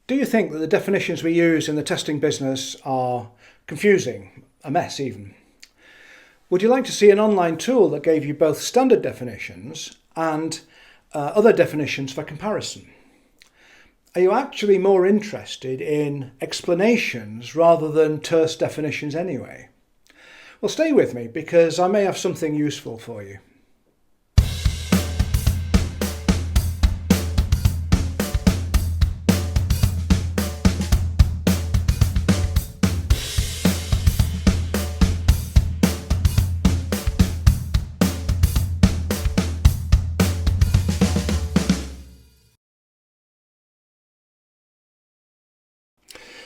Do you think that the definitions we use in the testing business are confusing, a mess even? Would you like to see an online tool that gave you both standard definitions and other definitions for comparison? Are you actually more interested in explanations rather than terse definitions anyway? Well, stay with me because I may have something useful for you.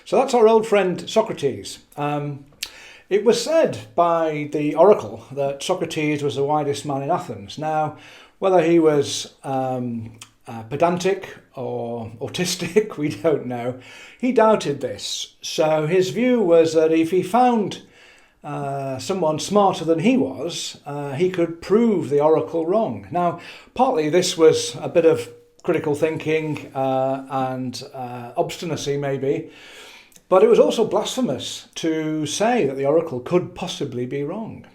So that's our old friend Socrates. It was said by the oracle that Socrates was the wisest man in Athens. Now, whether he was pedantic or autistic, we don't know. He doubted this. So his view was that if he found someone smarter than he was, he could prove the oracle wrong. Now, partly this was a bit of critical thinking and obstinacy maybe. But it was also blasphemous to say that the oracle could possibly be wrong.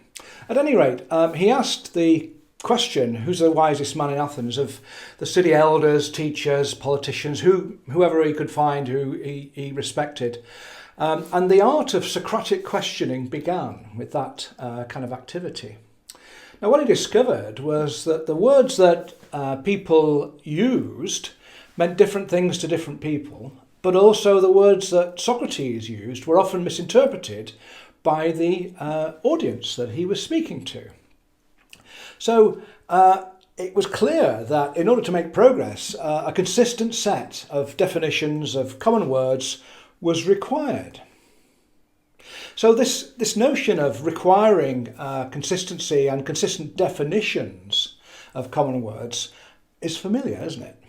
At any rate, he asked the question, who's the wisest man in Athens, of the city elders, teachers, politicians, whoever he could find who he respected. And the art of Socratic questioning began with that kind of activity. Now, what he discovered was that the words that people used meant different things to different people, but also the words that Socrates used were often misinterpreted by the audience that he was speaking to. So it was clear that in order to make progress, a consistent set of definitions of common words was required. So this notion of requiring consistency and consistent definitions of common words is familiar, isn't it?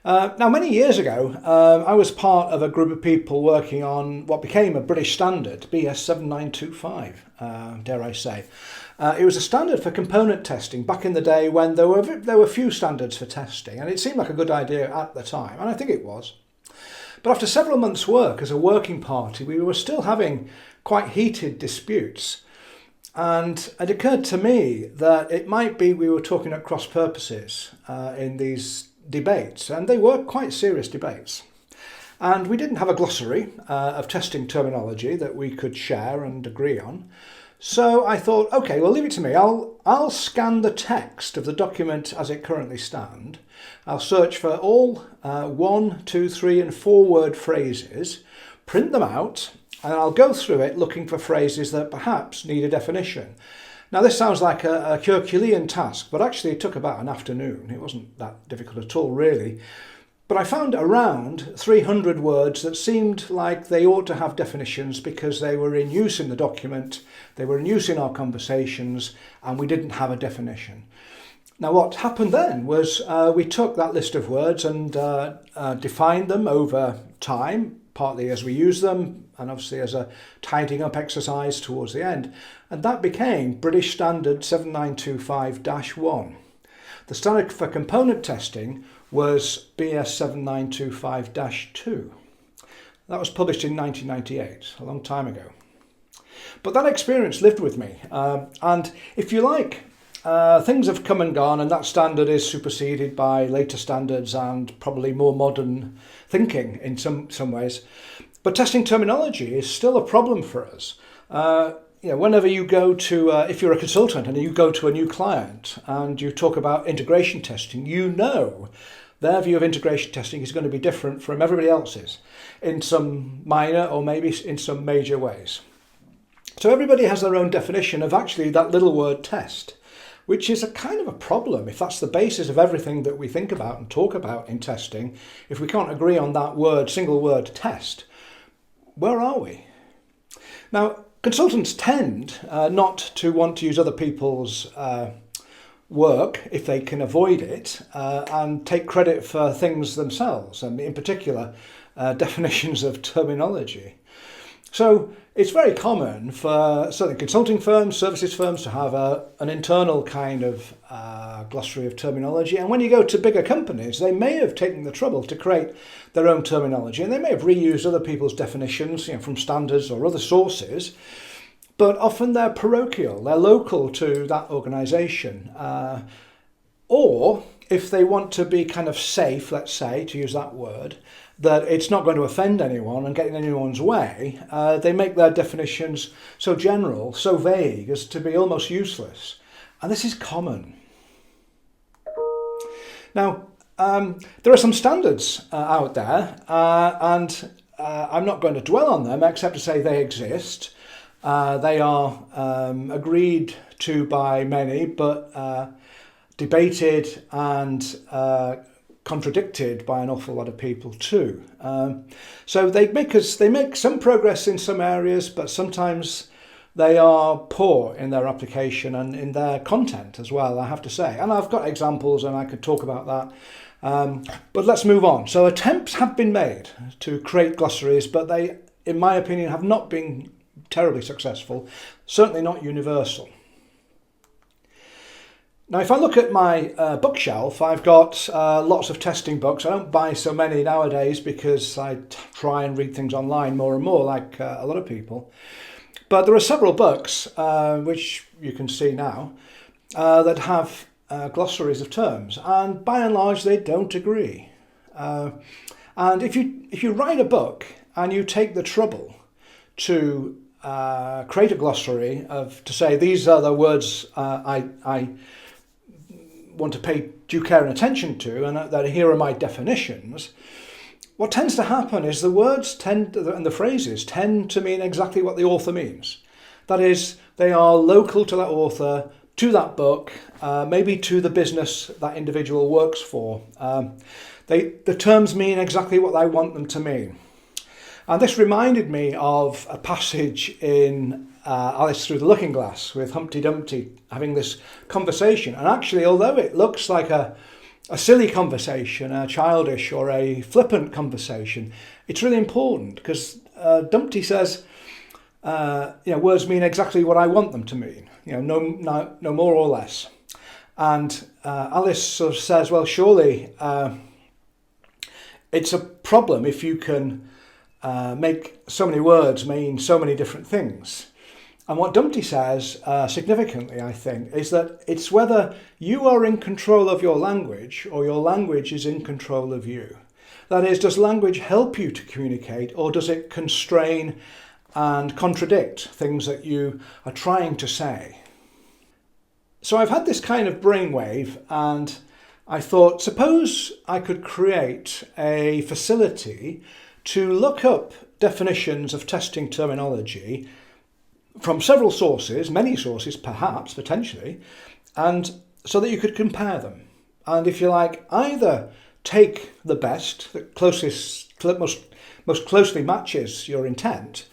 Now, many years ago, I was part of a group of people working on what became a British standard, BS 7925, dare I say. It was a standard for component testing back in the day when there were few standards for testing, and it seemed like a good idea at the time, and I think it was. But after several months' work as a working party, we were still having quite heated disputes. And it occurred to me that it might be we were talking at cross purposes in these debates, and they were quite serious debates. And we didn't have a glossary of testing terminology that we could share and agree on. So I thought, okay, well, leave it to me. I'll scan the text of the document as it currently stands. I'll search for all 1, 2, 3 and 4 word phrases, print them out, and I'll go through it looking for phrases that perhaps need a definition. Now, this sounds like a Herculean task, but actually it took about an afternoon. It wasn't that difficult at all, really. But I found around 300 words that seemed like they ought to have definitions because they were in use in the document, they were in use in our conversations, and we didn't have a definition. Now, what happened then was we took that list of words and defined them over time, partly as we use them and obviously as a tidying up exercise towards the end. And that became British Standard 7925-1. The standard for component testing was BS 7925-2. That was published in 1998, a long time ago. But that experience lived with me. And if you like, things have come and gone, and that standard is superseded by later standards and probably more modern thinking in some ways. But testing terminology is still a problem for us. Whenever you go to, if you're a consultant and you go to a new client and you talk about integration testing, you know their view of integration testing is going to be different from everybody else's in some minor or maybe in some major ways. So everybody has their own definition of actually that little word test, which is a kind of a problem if that's the basis of everything that we think about and talk about in testing. If we can't agree on that word, single word test, where are we? Now, consultants tend not to want to use other people's work if they can avoid it and take credit for things themselves, and in particular definitions of terminology. So it's very common for certainly consulting firms, services firms to have an internal kind of glossary of terminology. And when you go to bigger companies, they may have taken the trouble to create their own terminology, and they may have reused other people's definitions, from standards or other sources. But often they're parochial, they're local to that organisation. Or if they want to be kind of safe, let's say, to use that word, that it's not going to offend anyone and get in anyone's way, they make their definitions so general, so vague as to be almost useless. And this is common. Now, there are some standards out there, and I'm not going to dwell on them except to say they exist. They are agreed to by many, but debated and contradicted by an awful lot of people too. So they make some progress in some areas, but sometimes they are poor in their application and in their content as well, I have to say. And I've got examples and I could talk about that. But let's move on. So attempts have been made to create glossaries, but they, in my opinion, have not been terribly successful, certainly not universal. Now, if I look at my bookshelf, I've got lots of testing books. I don't buy so many nowadays because I try and read things online more and more, like a lot of people. But there are several books, which you can see now, that have glossaries of terms, and by and large they don't agree. And if you write a book and you take the trouble to create a glossary to say these are the words I want to pay due care and attention to, and that here are my definitions, what tends to happen is the words and the phrases tend to mean exactly what the author means. That is, they are local to that author, to that book, maybe to the business that individual works for. The terms mean exactly what I want them to mean. And this reminded me of a passage in Alice Through the Looking Glass with Humpty Dumpty having this conversation. And actually, although it looks like a silly conversation, a childish or a flippant conversation, it's really important because Dumpty says, words mean exactly what I want them to mean, no more or less. And Alice sort of says, well, surely it's a problem if you can make so many words mean so many different things. And what Dumpty says, significantly, I think, is that it's whether you are in control of your language or your language is in control of you. That is, does language help you to communicate, or does it constrain and contradict things that you are trying to say? So I've had this kind of brainwave, and I thought, suppose I could create a facility to look up definitions of testing terminology from several sources, many sources perhaps, potentially, and so that you could compare them. And if you like, either take the best, that most closely matches your intent,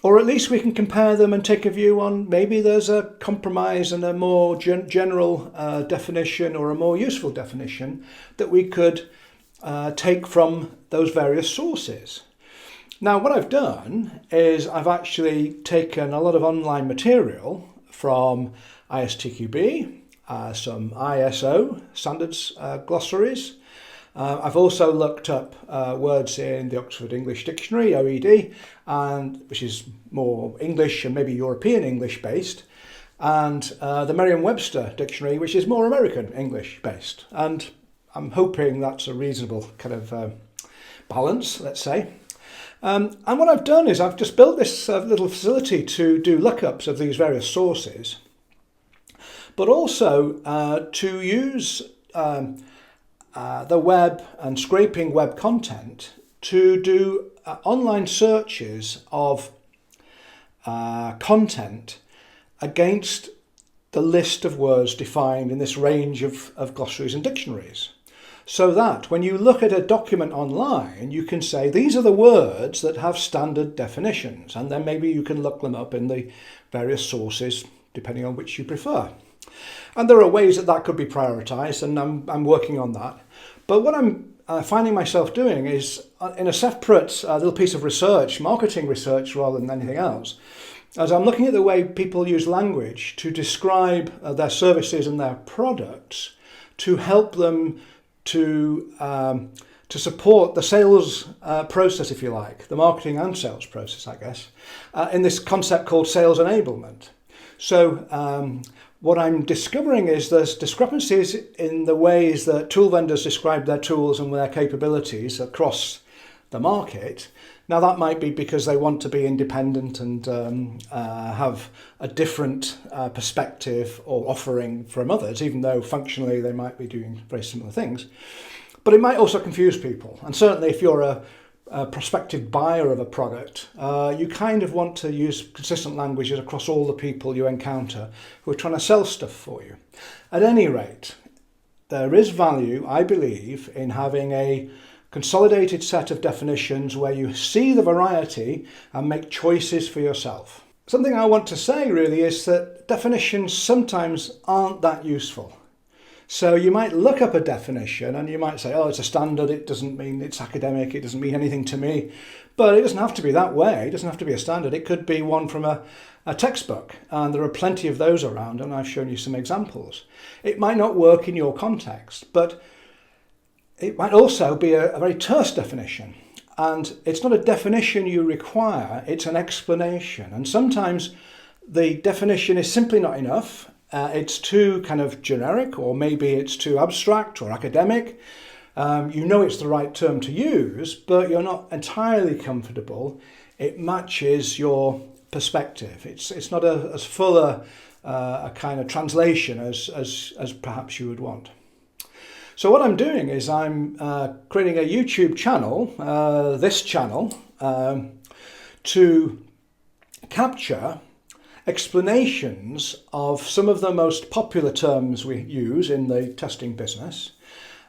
or at least we can compare them and take a view on maybe there's a compromise and a more general definition or a more useful definition that we could take from those various sources. Now, what I've done is I've actually taken a lot of online material from ISTQB, some ISO standards glossaries. I've also looked up words in the Oxford English Dictionary, OED, which is more English and maybe European English based, and the Merriam-Webster Dictionary, which is more American English based. And I'm hoping that's a reasonable kind of balance, let's say. And what I've done is I've just built this little facility to do lookups of these various sources, but also to use the web and scraping web content to do online searches of content against the list of words defined in this range of glossaries and dictionaries. So that when you look at a document online, you can say, these are the words that have standard definitions, and then maybe you can look them up in the various sources, depending on which you prefer. And there are ways that could be prioritised, and I'm working on that. But what I'm finding myself doing is in a separate little piece of research, marketing research rather than anything else, as I'm looking at the way people use language to describe their services and their products to help them to support the sales process, if you like, the marketing and sales process, I guess, in this concept called sales enablement. So what I'm discovering is there's discrepancies in the ways that tool vendors describe their tools and their capabilities across the market. Now that might be because they want to be independent and have a different perspective or offering from others, even though functionally they might be doing very similar things. But it might also confuse people. And certainly if you're a prospective buyer of a product, you kind of want to use consistent languages across all the people you encounter who are trying to sell stuff for you. At any rate, there is value, I believe, in having a consolidated set of definitions where you see the variety and make choices for yourself. Something I want to say really is that definitions sometimes aren't that useful. So you might look up a definition and you might say, oh, it's a standard, it doesn't mean it's academic, it doesn't mean anything to me. But it doesn't have to be that way, it doesn't have to be a standard. It could be one from a textbook, and there are plenty of those around, and I've shown you some examples. It might not work in your context, but it might also be a very terse definition. And it's not a definition you require, it's an explanation. And sometimes the definition is simply not enough. It's too kind of generic, or maybe it's too abstract or academic. You know it's the right term to use, but you're not entirely comfortable. It matches your perspective. It's not as full a kind of translation as perhaps you would want. So what I'm doing is I'm creating a YouTube channel, this channel, to capture explanations of some of the most popular terms we use in the testing business,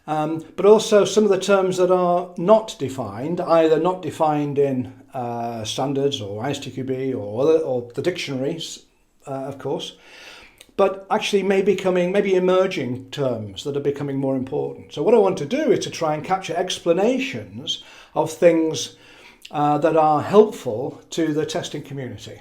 but also some of the terms that are not defined, either not defined in standards or ISTQB or the dictionaries, of course, but actually maybe emerging terms that are becoming more important. So what I want to do is to try and capture explanations of things that are helpful to the testing community.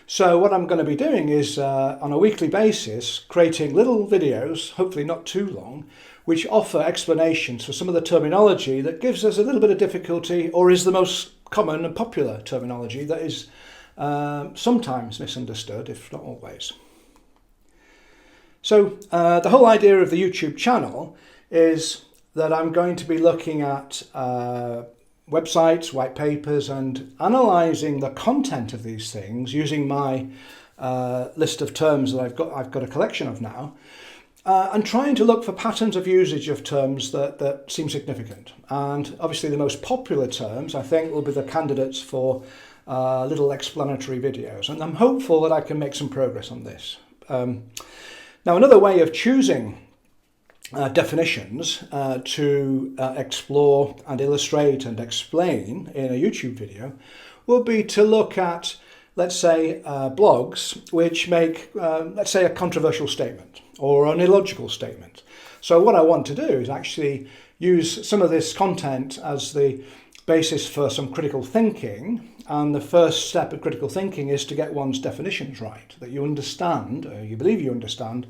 So what I'm going to be doing is, on a weekly basis, creating little videos, hopefully not too long, which offer explanations for some of the terminology that gives us a little bit of difficulty, or is the most common and popular terminology that is sometimes misunderstood, if not always. So the whole idea of the YouTube channel is that I'm going to be looking at websites, white papers, and analysing the content of these things using my list of terms that I've got a collection of now, and trying to look for patterns of usage of terms that seem significant. And obviously the most popular terms, I think, will be the candidates for little explanatory videos, and I'm hopeful that I can make some progress on this. Now, another way of choosing definitions to explore and illustrate and explain in a YouTube video will be to look at, let's say, blogs which make, let's say, a controversial statement or an illogical statement. So what I want to do is actually use some of this content as the basis for some critical thinking, and the first step of critical thinking is to get one's definitions right, that you understand, or you believe you understand,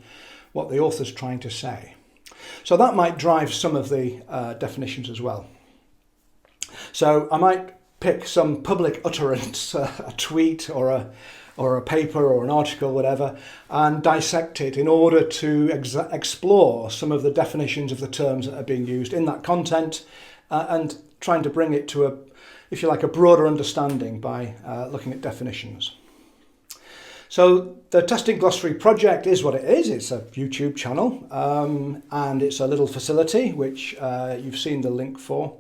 what the author's trying to say. So that might drive some of the definitions as well. So I might pick some public utterance, a tweet or a paper or an article, whatever, and dissect it in order to explore some of the definitions of the terms that are being used in that content, and trying to bring it to a, if you like, a broader understanding by looking at definitions. So the Testing Glossary project is what it is. It's a YouTube channel, and it's a little facility which you've seen the link for.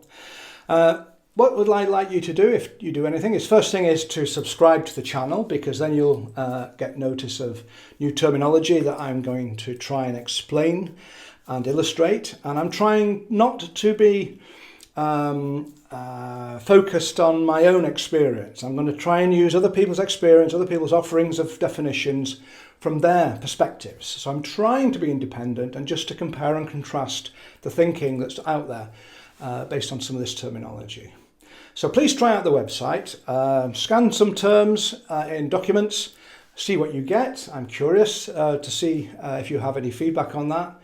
What would I like you to do if you do anything is, first thing is to subscribe to the channel, because then you'll get notice of new terminology that I'm going to try and explain and illustrate. And I'm trying not to be focused on my own experience. I'm going to try and use other people's experience, other people's offerings of definitions from their perspectives. So I'm trying to be independent and just to compare and contrast the thinking that's out there. based on some of this terminology. So please try out the website, scan some terms in documents, see what you get. I'm curious to see if you have any feedback on that.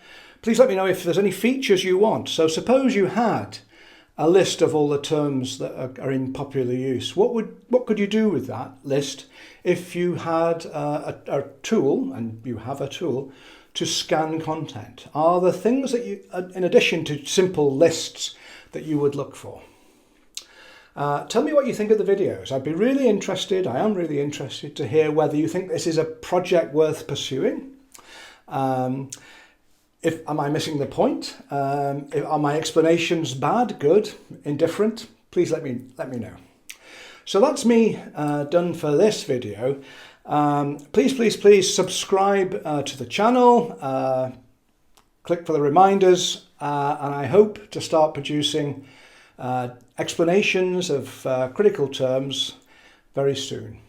Please let me know if there's any features you want. So suppose you had a list of all the terms that are in popular use. What could you do with that list if you had a tool, and you have a tool, to scan content? Are there things that you, in addition to simple lists, that you would look for? Tell me what you think of the videos. I am really interested to hear whether you think this is a project worth pursuing. Am I missing the point? Are my explanations bad, good, indifferent? Please let me know. So that's me done for this video. Please subscribe to the channel. Click for the reminders, and I hope to start producing explanations of critical terms very soon.